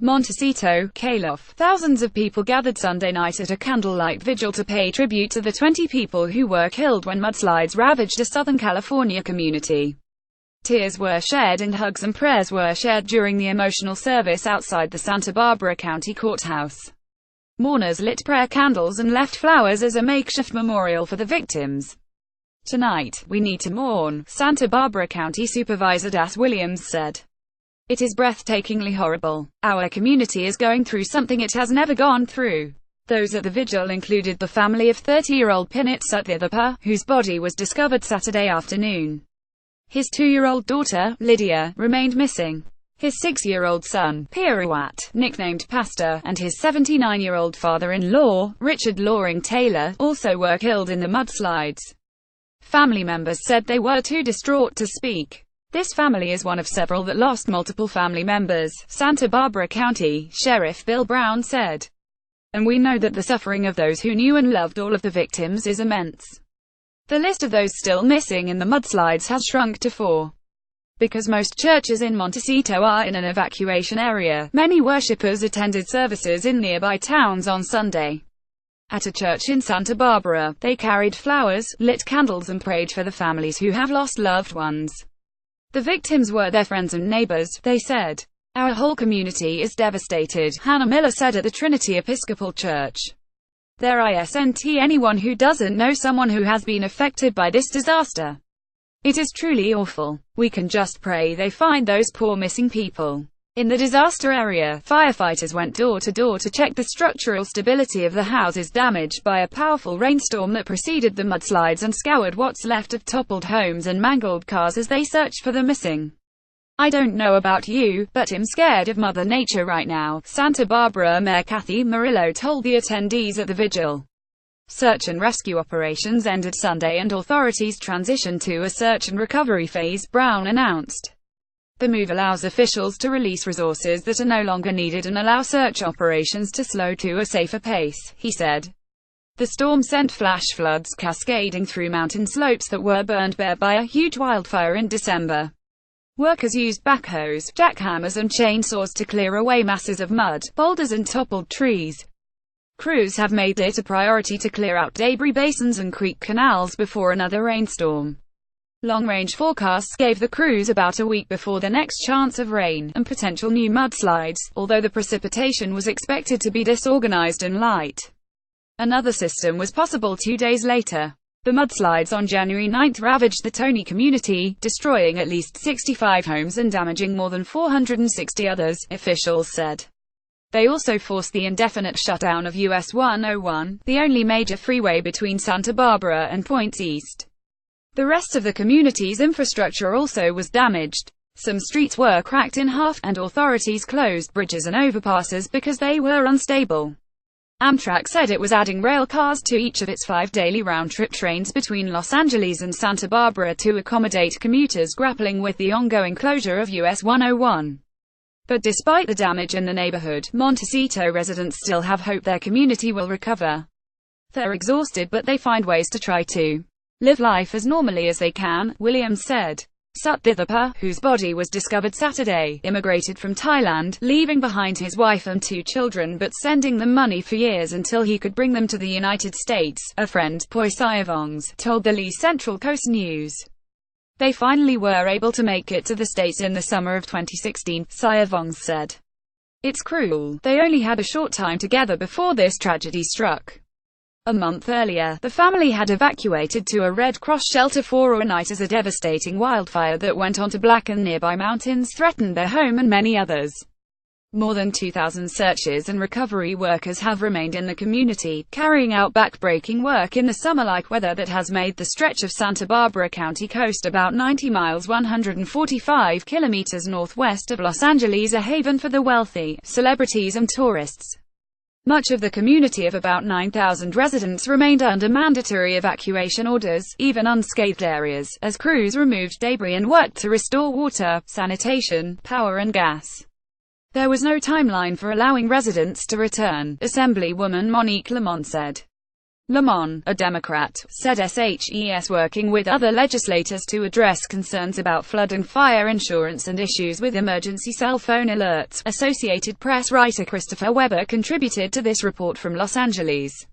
Montecito, Calif. Thousands of people gathered Sunday night at a candlelight vigil to pay tribute to the 20 people who were killed when mudslides ravaged a Southern California community. Tears were shed and hugs and prayers were shared during the emotional service outside the Santa Barbara County Courthouse. Mourners lit prayer candles and left flowers as a makeshift memorial for the victims. "Tonight, we need to mourn," Santa Barbara County Supervisor Das Williams said. "It is breathtakingly horrible. Our community is going through something it has never gone through." Those at the vigil included the family of 30-year-old Pinit Sutthithepa, whose body was discovered Saturday afternoon. His 2-year-old daughter, Lydia, remained missing. His 6-year-old son, Peerawat, nicknamed Pastor, and his 79-year-old father-in-law, Richard Loring Taylor, also were killed in the mudslides. Family members said they were too distraught to speak. "This family is one of several that lost multiple family members," Santa Barbara County Sheriff Bill Brown said. "And we know that the suffering of those who knew and loved all of the victims is immense. The list of those still missing in the mudslides has shrunk to 4. Because most churches in Montecito are in an evacuation area, many worshippers attended services in nearby towns on Sunday. At a church in Santa Barbara, they carried flowers, lit candles and prayed for the families who have lost loved ones. The victims were their friends and neighbours, they said. Our whole community is devastated, Hannah Miller said at the Trinity Episcopal Church. There isn't anyone who doesn't know someone who has been affected by this disaster. It is truly awful. We can just pray they find those poor missing people." In the disaster area, firefighters went door to door to check the structural stability of the houses damaged by a powerful rainstorm that preceded the mudslides and scoured what's left of toppled homes and mangled cars as they searched for the missing. "I don't know about you, but I'm scared of Mother Nature right now," Santa Barbara Mayor Kathy Murillo told the attendees at the vigil. Search and rescue operations ended Sunday and authorities transitioned to a search and recovery phase, Brown announced. The move allows officials to release resources that are no longer needed and allow search operations to slow to a safer pace, he said. The storm sent flash floods cascading through mountain slopes that were burned bare by a huge wildfire in December. Workers used backhoes, jackhammers and chainsaws to clear away masses of mud, boulders and toppled trees. Crews have made it a priority to clear out debris basins and creek canals before another rainstorm. Long-range forecasts gave the crews about a week before the next chance of rain, and potential new mudslides, although the precipitation was expected to be disorganized and light. Another system was possible 2 days later. The mudslides on January 9 ravaged the Tony community, destroying at least 65 homes and damaging more than 460 others, officials said. They also forced the indefinite shutdown of US 101, the only major freeway between Santa Barbara and points east. The rest of the community's infrastructure also was damaged. Some streets were cracked in half, and authorities closed bridges and overpasses because they were unstable. Amtrak said it was adding rail cars to each of its 5 daily round-trip trains between Los Angeles and Santa Barbara to accommodate commuters grappling with the ongoing closure of US 101. But despite the damage in the neighborhood, Montecito residents still have hope their community will recover. They're exhausted, but they find ways to try to live life as normally as they can, Williams said. Sutthithepa, whose body was discovered Saturday, immigrated from Thailand, leaving behind his wife and 2 children but sending them money for years until he could bring them to the United States, a friend, Poi Sayavongs, told the Lee Central Coast News. They finally were able to make it to the States in the summer of 2016, Sayavongs said. It's cruel. They only had a short time together before this tragedy struck. A month earlier, the family had evacuated to a Red Cross shelter for a night as a devastating wildfire that went on to blacken nearby mountains threatened their home and many others. More than 2,000 searches and recovery workers have remained in the community, carrying out back-breaking work in the summer-like weather that has made the stretch of Santa Barbara County coast about 90 miles 145 kilometers northwest of Los Angeles a haven for the wealthy, celebrities and tourists. Much of the community of about 9,000 residents remained under mandatory evacuation orders, even unscathed areas, as crews removed debris and worked to restore water, sanitation, power and gas. There was no timeline for allowing residents to return, Assemblywoman Monique Lamont said. Lemon, a Democrat, said SHES working with other legislators to address concerns about flood and fire insurance and issues with emergency cell phone alerts. Associated Press writer Christopher Weber contributed to this report from Los Angeles.